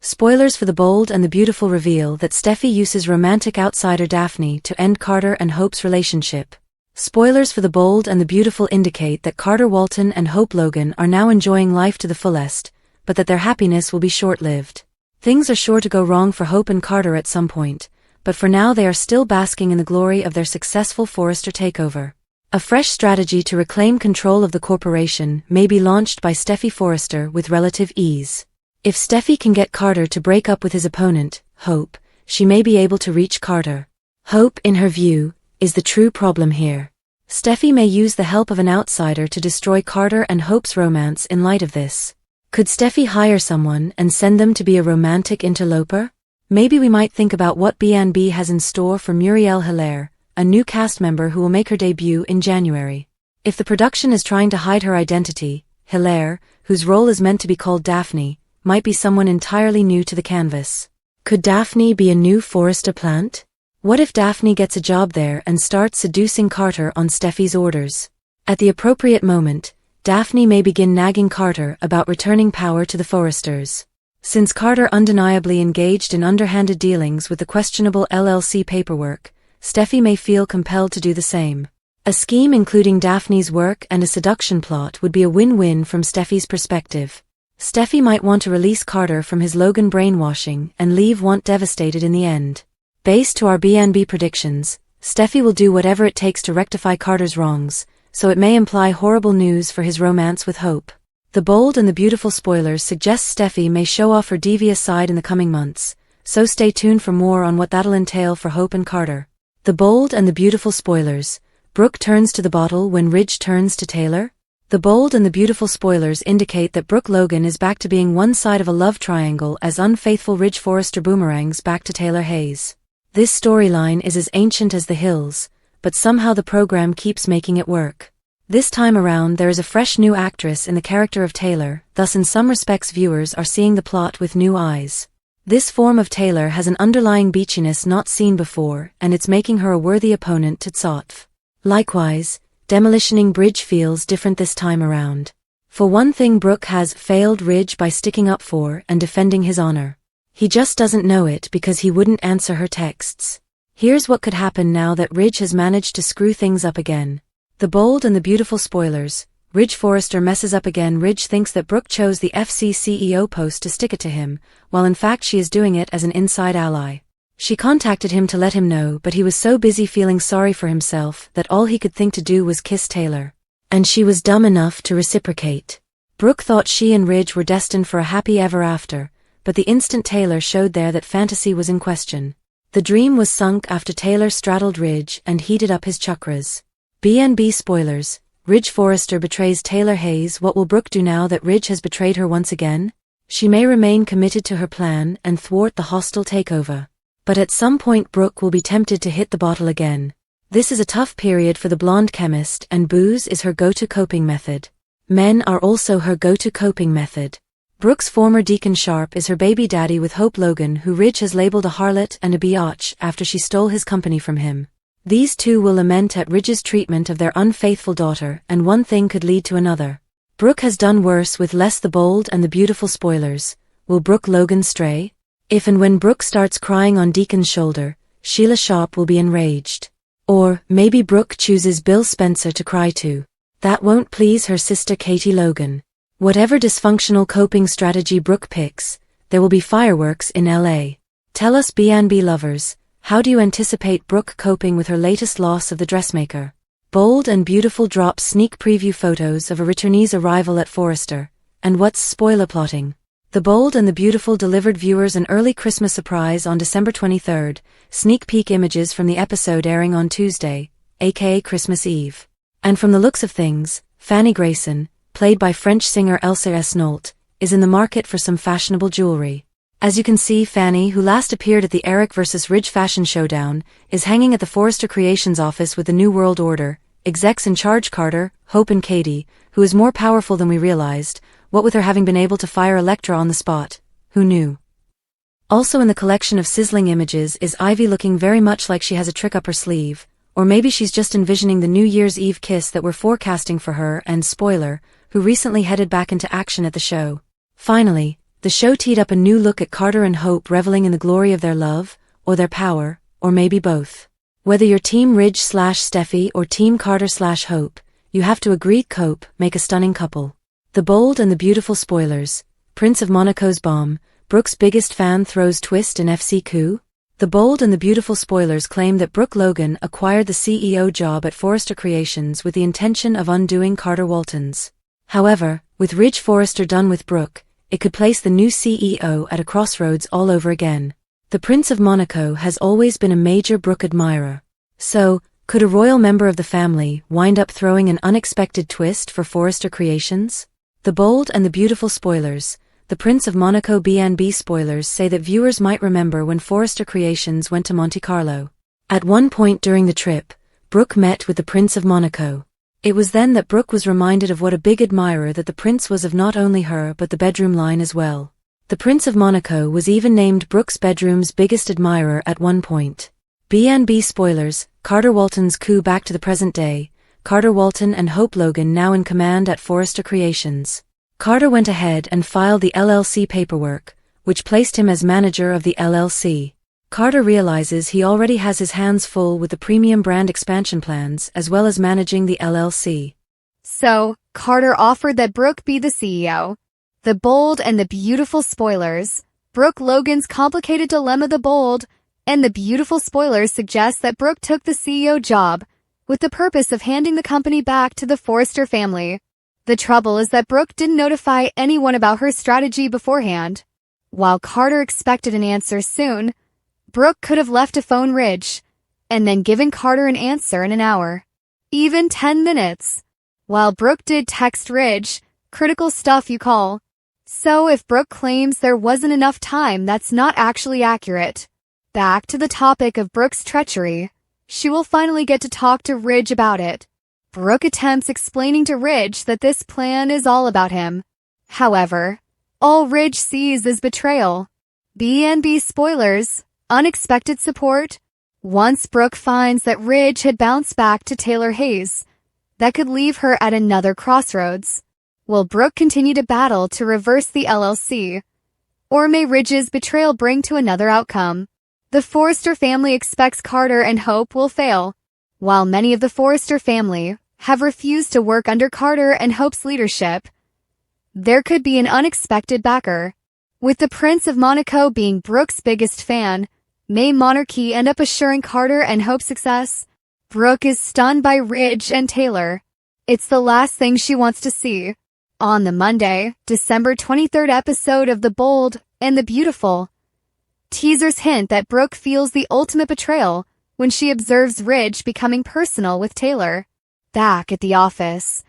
Spoilers for the bold and the beautiful reveal that Steffy uses romantic outsider Daphne to end Carter and Hope's relationship. Spoilers for the bold and the beautiful indicate that Carter Walton and Hope Logan are now enjoying life to the fullest, but that their happiness will be short-lived. Things are sure to go wrong for Hope and Carter at some point, but for now they are still basking in the glory of their successful Forrester takeover. A fresh strategy to reclaim control of the corporation may be launched by Steffy Forrester with relative ease. If Steffy can get Carter to break up with his opponent, Hope, she may be able to reach Carter. Hope, in her view, is the true problem here. Steffy may use the help of an outsider to destroy Carter and Hope's romance in light of this. Could Steffy hire someone and send them to be a romantic interloper? Maybe we might think about what B&B has in store for Muriel Hilaire, a new cast member who will make her debut in January. If the production is trying to hide her identity, Hilaire, whose role is meant to be called Daphne, might be someone entirely new to the canvas. Could Daphne be a new Forrester plant? What if Daphne gets a job there and starts seducing Carter on Steffy's orders? At the appropriate moment, Daphne may begin nagging Carter about returning power to the Forresters. Since Carter undeniably engaged in underhanded dealings with the questionable LLC paperwork, Steffy may feel compelled to do the same. A scheme including Daphne's work and a seduction plot would be a win-win from Steffy's perspective. Steffy might want to release Carter from his Logan brainwashing and leave Want devastated in the end. Based to our B&B predictions, Steffy will do whatever it takes to rectify Carter's wrongs, so it may imply horrible news for his romance with Hope. The bold and the beautiful spoilers suggest Steffy may show off her devious side in the coming months, so stay tuned for more on what that'll entail for Hope and Carter. The bold and the beautiful spoilers. Brooke turns to the bottle when Ridge turns to Taylor? The bold and the beautiful spoilers indicate that Brooke Logan is back to being one side of a love triangle as unfaithful Ridge Forrester boomerangs back to Taylor Hayes. This storyline is as ancient as the hills, but somehow the program keeps making it work. This time around there is a fresh new actress in the character of Taylor, thus in some respects viewers are seeing the plot with new eyes. This form of Taylor has an underlying beachiness not seen before, and it's making her a worthy opponent to Tsotf. Likewise, Demolitioning Bridge feels different this time around. For one thing, Brooke has failed Ridge by sticking up for and defending his honor. He just doesn't know it because he wouldn't answer her texts. Here's what could happen now that Ridge has managed to screw things up again. The bold and the beautiful spoilers. Ridge Forrester messes up again. Ridge thinks that Brooke chose the FC CEO post to stick it to him, while in fact she is doing it as an inside ally. She contacted him to let him know, but he was so busy feeling sorry for himself that all he could think to do was kiss Taylor. And she was dumb enough to reciprocate. Brooke thought she and Ridge were destined for a happy ever after, but the instant Taylor showed there that fantasy was in question. The dream was sunk after Taylor straddled Ridge and heated up his chakras. B&B spoilers. Ridge Forrester betrays Taylor Hayes. What will Brooke do now that Ridge has betrayed her once again? She may remain committed to her plan and thwart the hostile takeover. But at some point Brooke will be tempted to hit the bottle again. This is a tough period for the blonde chemist, and booze is her go-to coping method. Men are also her go-to coping method. Brooke's former Deacon Sharp is her baby daddy with Hope Logan, who Ridge has labeled a harlot and a biatch after she stole his company from him. These two will lament at Ridge's treatment of their unfaithful daughter, and one thing could lead to another. Brooke has done worse with less. The bold and the beautiful spoilers. Will Brooke Logan stray? If and when Brooke starts crying on Deacon's shoulder, Sheila Sharp will be enraged. Or, maybe Brooke chooses Bill Spencer to cry to. That won't please her sister Katie Logan. Whatever dysfunctional coping strategy Brooke picks, there will be fireworks in LA. Tell us B&B lovers, how do you anticipate Brooke coping with her latest loss of the dressmaker? Bold and beautiful drops sneak preview photos of a returnee's arrival at Forrester, and what's spoiler plotting? The bold and the beautiful delivered viewers an early Christmas surprise on December 23rd, sneak peek images from the episode airing on Tuesday, aka Christmas Eve. And from the looks of things, Fanny Grayson, played by French singer Elsa Esnault, is in the market for some fashionable jewelry. As you can see, Fanny, who last appeared at the Eric vs. Ridge fashion showdown, is hanging at the Forrester Creations office with the New World Order, execs in charge Carter, Hope and Katie, who is more powerful than we realized, what with her having been able to fire Elektra on the spot. Who knew? Also in the collection of sizzling images is Ivy, looking very much like she has a trick up her sleeve, or maybe she's just envisioning the New Year's Eve kiss that we're forecasting for her and spoiler, who recently headed back into action at the show. Finally, The show teed up a new look at Carter and Hope reveling in the glory of their love, or their power, or maybe both. Whether you're Team Ridge/Steffy or Team Carter/Hope, you have to agree Cope make a stunning couple. The Bold and the Beautiful spoilers. Prince of Monaco's bomb, Brooke's biggest fan throws twist in FC coup? The Bold and the Beautiful spoilers claim that Brooke Logan acquired the CEO job at Forrester Creations with the intention of undoing Carter Walton's. However, with Ridge Forrester done with Brooke, it could place the new CEO at a crossroads all over again. The Prince of Monaco has always been a major Brooke admirer. So, could a royal member of the family wind up throwing an unexpected twist for Forrester Creations? The Bold and the Beautiful spoilers. The Prince of Monaco B&B spoilers say that viewers might remember when Forrester Creations went to Monte Carlo. At one point during the trip, Brooke met with the Prince of Monaco. It was then that Brooke was reminded of what a big admirer that the prince was of not only her but the bedroom line as well. The Prince of Monaco was even named Brooke's bedroom's biggest admirer at one point. B&B spoilers. Carter Walton's coup back to the present day. Carter Walton and Hope Logan now in command at Forrester Creations. Carter went ahead and filed the LLC paperwork, which placed him as manager of the LLC. Carter realizes he already has his hands full with the premium brand expansion plans as well as managing the LLC. So, Carter offered that Brooke be the CEO. The Bold and the Beautiful spoilers. Brooke Logan's complicated dilemma. The Bold and the Beautiful spoilers suggest that Brooke took the CEO job with the purpose of handing the company back to the Forrester family. The trouble is that Brooke didn't notify anyone about her strategy beforehand. While Carter expected an answer soon, Brooke could have left a phone Ridge, and then given Carter an answer in an hour. Even 10 minutes. While Brooke did text Ridge, critical stuff you call. So if Brooke claims there wasn't enough time, that's not actually accurate. Back to the topic of Brooke's treachery. She will finally get to talk to Ridge about it. Brooke attempts explaining to Ridge that this plan is all about him. However, all Ridge sees is betrayal. B&B spoilers. Unexpected support. Once Brooke finds that Ridge had bounced back to Taylor Hayes, that could leave her at another crossroads. Will Brooke continue to battle to reverse the LLC? Or may Ridge's betrayal bring to another outcome? The Forrester family expects Carter and Hope will fail. While many of the Forrester family have refused to work under Carter and Hope's leadership, there could be an unexpected backer. With the Prince of Monaco being Brooke's biggest fan, may monarchy end up assuring Carter and Hope's success? Brooke is stunned by Ridge and Taylor. It's the last thing she wants to see. On the Monday, December 23rd episode of The Bold and the Beautiful, teasers hint that Brooke feels the ultimate betrayal when she observes Ridge becoming personal with Taylor. Back at the office,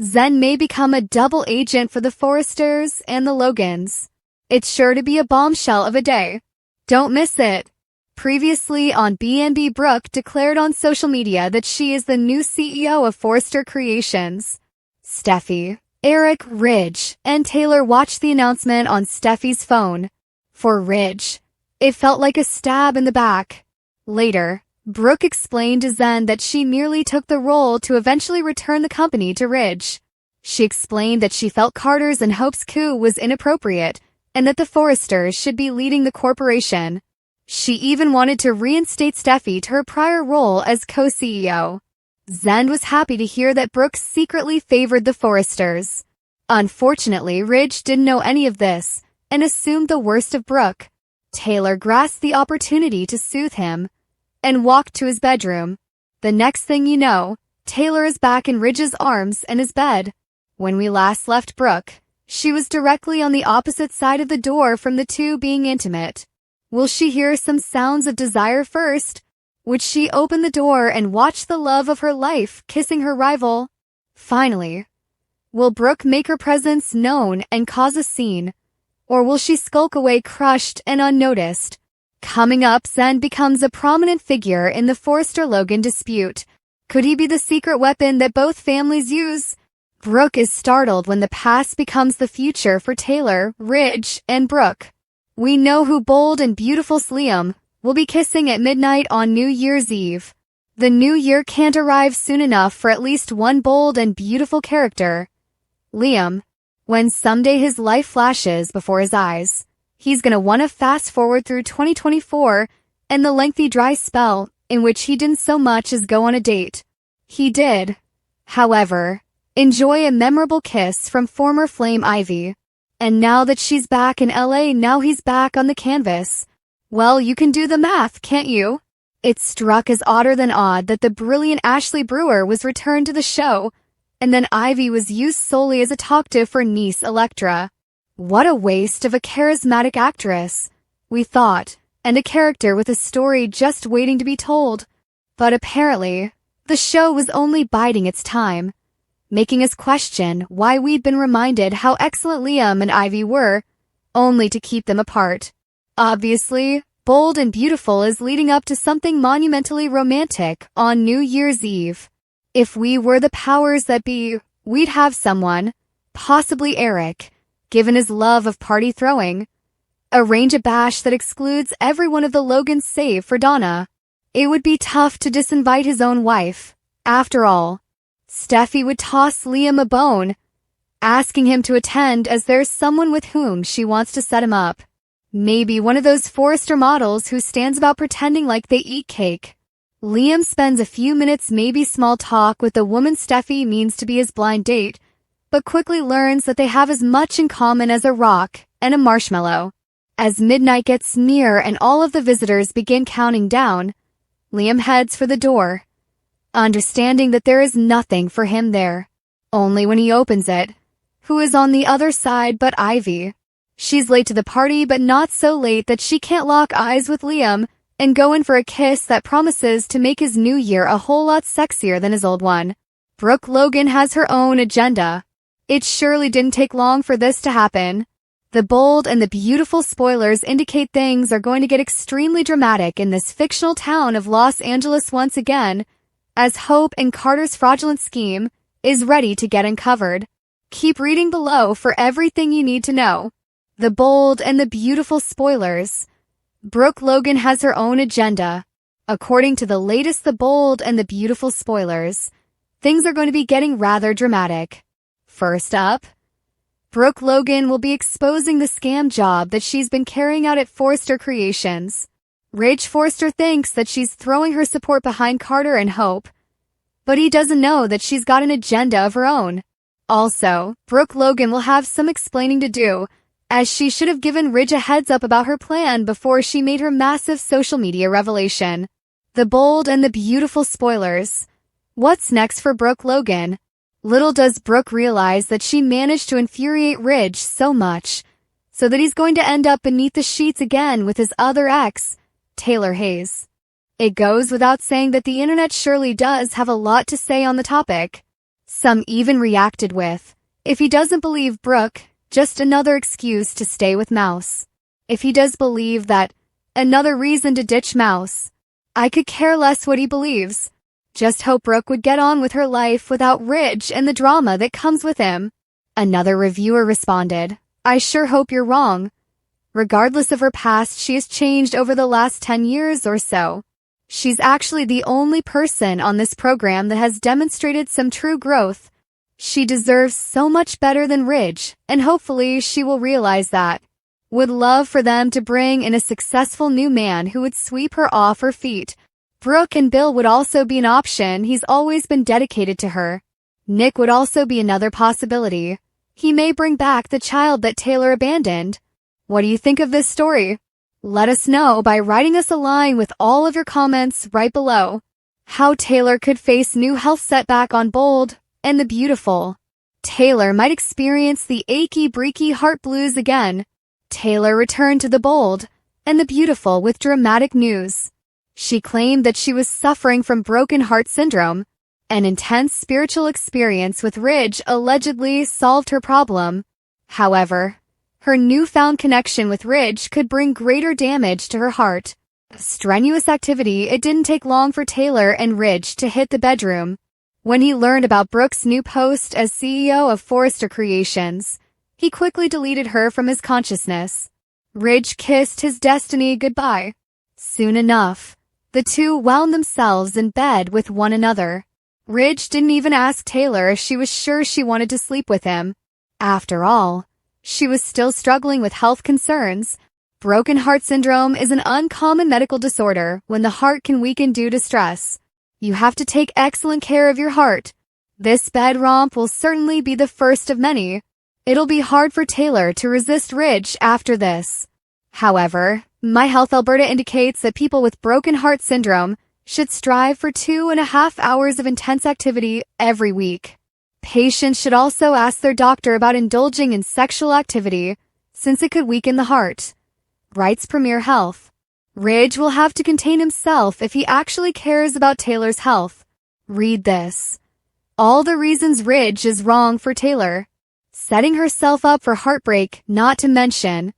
Zen may become a double agent for the Forresters and the Logans. It's sure to be a bombshell of a day. Don't miss it. Previously on B&B, Brooke declared on social media that she is the new CEO of Forrester Creations. Steffy, Eric, Ridge, and Taylor watched the announcement on Steffy's phone. For Ridge, it felt like a stab in the back. Later, Brooke explained to Zen that she merely took the role to eventually return the company to Ridge. She explained that she felt Carter's and Hope's coup was inappropriate, and that the Forresters should be leading the corporation. She even wanted to reinstate Steffy to her prior role as co-CEO. Zen was happy to hear that Brooke secretly favored the Forresters. Unfortunately, Ridge didn't know any of this, and assumed the worst of Brooke. Taylor grasped the opportunity to soothe him, and walked to his bedroom. The next thing you know, Taylor is back in Ridge's arms and his bed. When we last left Brooke, she was directly on the opposite side of the door from the two being intimate. Will she hear some sounds of desire first? Would she open the door and watch the love of her life kissing her rival? Finally, will Brooke make her presence known and cause a scene? Or will she skulk away crushed and unnoticed? Coming up, Zen becomes a prominent figure in the Forrester-Logan dispute. Could he be the secret weapon that both families use? Brooke is startled when the past becomes the future for Taylor, Ridge, and Brooke. We know who Bold and Beautiful Liam will be kissing at midnight on New Year's Eve. The new year can't arrive soon enough for at least one bold and beautiful character. Liam, When someday his life flashes before his eyes, he's gonna wanna fast forward through 2024 and the lengthy dry spell in which he didn't so much as go on a date. He did, however, enjoy a memorable kiss from former flame Ivy. And now that she's back in LA, now he's back on the canvas. Well, you can do the math, can't you? It struck as odder than odd that the brilliant Ashley Brewer was returned to the show, and then Ivy was used solely as a talkative for niece Electra. What a waste of a charismatic actress, we thought, and a character with a story just waiting to be told. But apparently, the show was only biding its time, making us question why we'd been reminded how excellent Liam and Ivy were, only to keep them apart. Obviously, Bold and Beautiful is leading up to something monumentally romantic on New Year's Eve. If we were the powers that be, we'd have someone, possibly Eric, given his love of party throwing, arrange a bash that excludes every one of the Logans save for Donna. It would be tough to disinvite his own wife. After all, Steffy would toss Liam a bone, asking him to attend as there's someone with whom she wants to set him up. Maybe one of those Forrester models who stands about pretending like they eat cake. Liam spends a few minutes maybe small talk with the woman Steffy means to be his blind date, but quickly learns that they have as much in common as a rock and a marshmallow. As midnight gets near and all of the visitors begin counting down, Liam heads for the door, understanding that there is nothing for him there. Only when he opens it, who is on the other side but Ivy. She's late to the party, but not so late that she can't lock eyes with Liam and go in for a kiss that promises to make his new year a whole lot sexier than his old one. Brooke Logan has her own agenda. It surely didn't take long for this to happen. The bold and the beautiful spoilers indicate things are going to get extremely dramatic in this fictional town of Los Angeles once again, as Hope and Carter's fraudulent scheme is ready to get uncovered. Keep reading below for everything you need to know. The bold and the beautiful spoilers. Brooke Logan has her own agenda. According to the latest The Bold and the Beautiful spoilers, things are going to be getting rather dramatic. First up, Brooke Logan will be exposing the scam job that she's been carrying out at Forrester Creations. Ridge Forrester thinks that she's throwing her support behind Carter and Hope, but he doesn't know that she's got an agenda of her own. Also, Brooke Logan will have some explaining to do, as she should have given Ridge a heads up about her plan before she made her massive social media revelation. The bold and the beautiful spoilers. What's next for Brooke Logan? Little does Brooke realize that she managed to infuriate Ridge so much, so that he's going to end up beneath the sheets again with his other ex, Taylor Hayes. It goes without saying that the internet surely does have a lot to say on the topic. Some even reacted with, if he doesn't believe Brooke, just another excuse to stay with Mouse. If he does believe that, another reason to ditch Mouse. I could care less what he believes. Just hope Brooke would get on with her life without Ridge and the drama that comes with him. Another reviewer responded, I sure hope you're wrong. Regardless of her past, she has changed over the last 10 years or so. She's actually the only person on this program that has demonstrated some true growth. She deserves so much better than Ridge, and hopefully she will realize that. Would love for them to bring in a successful new man who would sweep her off her feet. Brooke and Bill would also be an option. He's always been dedicated to her. Nick would also be another possibility. He may bring back the child that Taylor abandoned. What do you think of this story? Let us know by writing us a line with all of your comments right below. How Taylor could face new health setback on Bold and the Beautiful. Taylor might experience the achy breaky heart blues again. Taylor returned to the Bold and the Beautiful with dramatic news. She claimed that she was suffering from broken heart syndrome. An intense spiritual experience with Ridge allegedly solved her problem. However, her newfound connection with Ridge could bring greater damage to her heart. Strenuous activity. It didn't take long for Taylor and Ridge to hit the bedroom. When he learned about Brooke's new post as CEO of Forrester Creations, he quickly deleted her from his consciousness. Ridge kissed his destiny goodbye. Soon enough, the two wound themselves in bed with one another. Ridge didn't even ask Taylor if she was sure she wanted to sleep with him. After all, she was still struggling with health concerns. Broken heart syndrome is an uncommon medical disorder when the heart can weaken due to stress. You have to take excellent care of your heart. This bed romp will certainly be the first of many. It'll be hard for Taylor to resist Ridge after this. However, My Health Alberta indicates that people with broken heart syndrome should strive for 2.5 hours of intense activity every week. Patients should also ask their doctor about indulging in sexual activity, since it could weaken the heart. Writes Premier Health. Ridge will have to contain himself if he actually cares about Taylor's health. Read this. All the reasons Ridge is wrong for Taylor. Setting herself up for heartbreak, not to mention.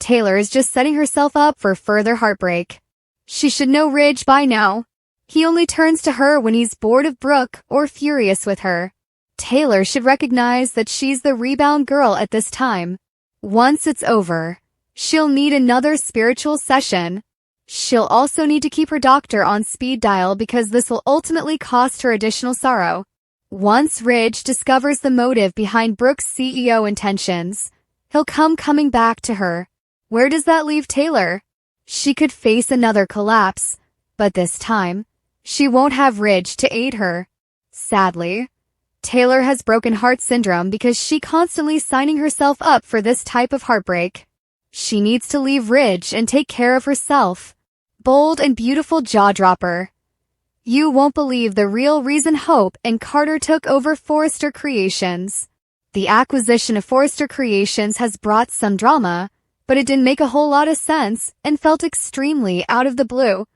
Taylor is just setting herself up for further heartbreak. She should know Ridge by now. He only turns to her when he's bored of Brooke or furious with her. Taylor should recognize that she's the rebound girl at this time. Once it's over, she'll need another spiritual session. She'll also need to keep her doctor on speed dial because this will ultimately cost her additional sorrow. Once Ridge discovers the motive behind Brooke's CEO intentions, he'll coming back to her. Where does that leave Taylor? She could face another collapse, but this time, she won't have Ridge to aid her. Sadly, Taylor has broken heart syndrome because she constantly signing herself up for this type of heartbreak. She needs to leave Ridge and take care of herself. Bold and beautiful jaw-dropper. You won't believe the real reason Hope and Carter took over Forrester Creations. The acquisition of Forrester Creations has brought some drama, but it didn't make a whole lot of sense and felt extremely out of the blue,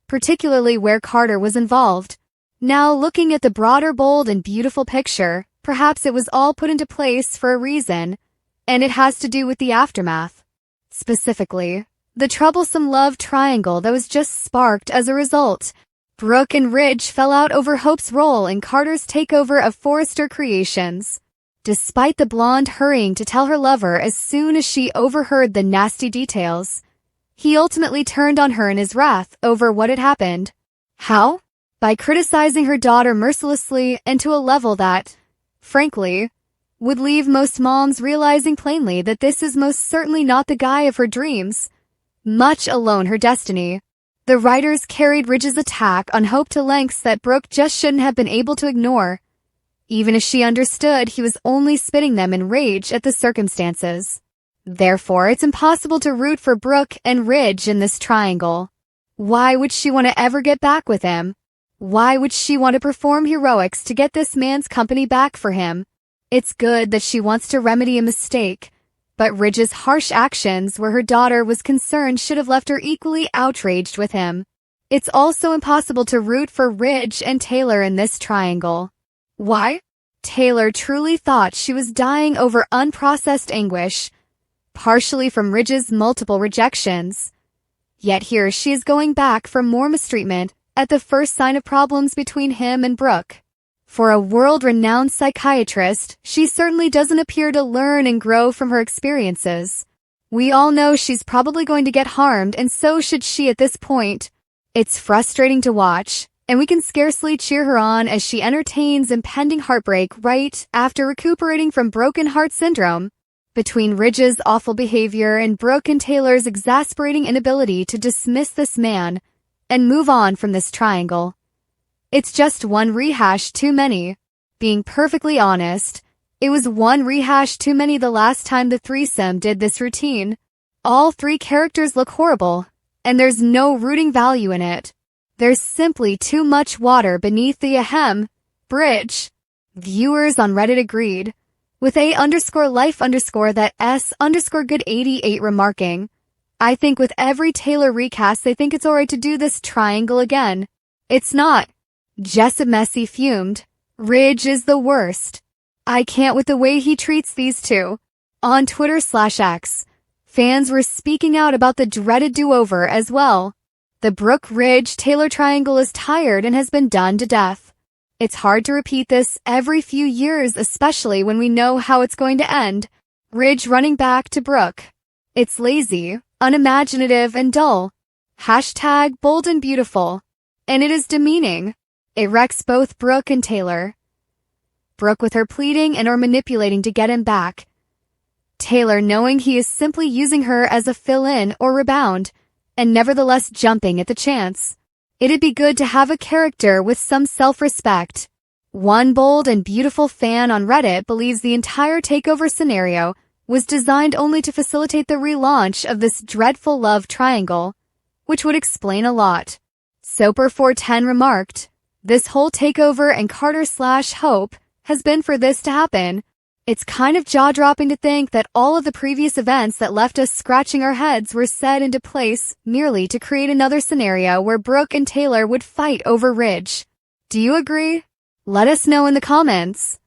particularly where Carter was involved. Now looking at the broader, bold, and beautiful picture, perhaps it was all put into place for a reason, and it has to do with the aftermath. Specifically, the troublesome love triangle that was just sparked as a result. Brooke and Ridge fell out over Hope's role in Carter's takeover of Forrester Creations. Despite the blonde hurrying to tell her lover as soon as she overheard the nasty details, he ultimately turned on her in his wrath over what had happened. How? By criticizing her daughter mercilessly and to a level that, frankly, would leave most moms realizing plainly that this is most certainly not the guy of her dreams, much alone her destiny. The writers carried Ridge's attack on Hope to lengths that Brooke just shouldn't have been able to ignore, even if she understood he was only spitting them in rage at the circumstances. Therefore, it's impossible to root for Brooke and Ridge in this triangle. Why would she want to ever get back with him? Why would she want to perform heroics to get this man's company back for him? It's good that she wants to remedy a mistake, but Ridge's harsh actions where her daughter was concerned should have left her equally outraged with him. It's also impossible to root for Ridge and Taylor in this triangle. Why? Taylor truly thought she was dying over unprocessed anguish, partially from Ridge's multiple rejections. Yet here she is going back for more mistreatment at the first sign of problems between him and Brooke. For a world-renowned psychiatrist, she certainly doesn't appear to learn and grow from her experiences. We all know she's probably going to get harmed, and so should she at this point. It's frustrating to watch, and we can scarcely cheer her on as she entertains impending heartbreak right after recuperating from broken heart syndrome. Between Ridge's awful behavior and Brooke and Taylor's exasperating inability to dismiss this man and move on from this triangle, it's just one rehash too many. Being perfectly honest, it was one rehash too many the last time the threesome did this routine. All three characters look horrible, and there's no rooting value in it. There's simply too much water beneath the bridge. Viewers on Reddit agreed, with A_life_ that S_good88 remarking, I think with every Taylor recast they think it's alright to do this triangle again. It's not. Jessup Messy fumed. Ridge is the worst. I can't with the way he treats these two. On Twitter/X, fans were speaking out about the dreaded do-over as well. The Brooke-Ridge-Taylor triangle is tired and has been done to death. It's hard to repeat this every few years, especially when we know how it's going to end. Ridge running back to Brooke. It's lazy, unimaginative, and dull. #bold and beautiful. And it is demeaning. It wrecks both Brooke and Taylor. Brooke with her pleading and or manipulating to get him back. Taylor knowing he is simply using her as a fill-in or rebound, and nevertheless jumping at the chance. It'd be good to have a character with some self-respect. One bold and beautiful fan on Reddit believes the entire takeover scenario was designed only to facilitate the relaunch of this dreadful love triangle, which would explain a lot. Soper410 remarked, "This whole takeover and Carter/Hope has been for this to happen. It's kind of jaw-dropping to think that all of the previous events that left us scratching our heads were set into place merely to create another scenario where Brooke and Taylor would fight over Ridge. Do you agree? Let us know in the comments."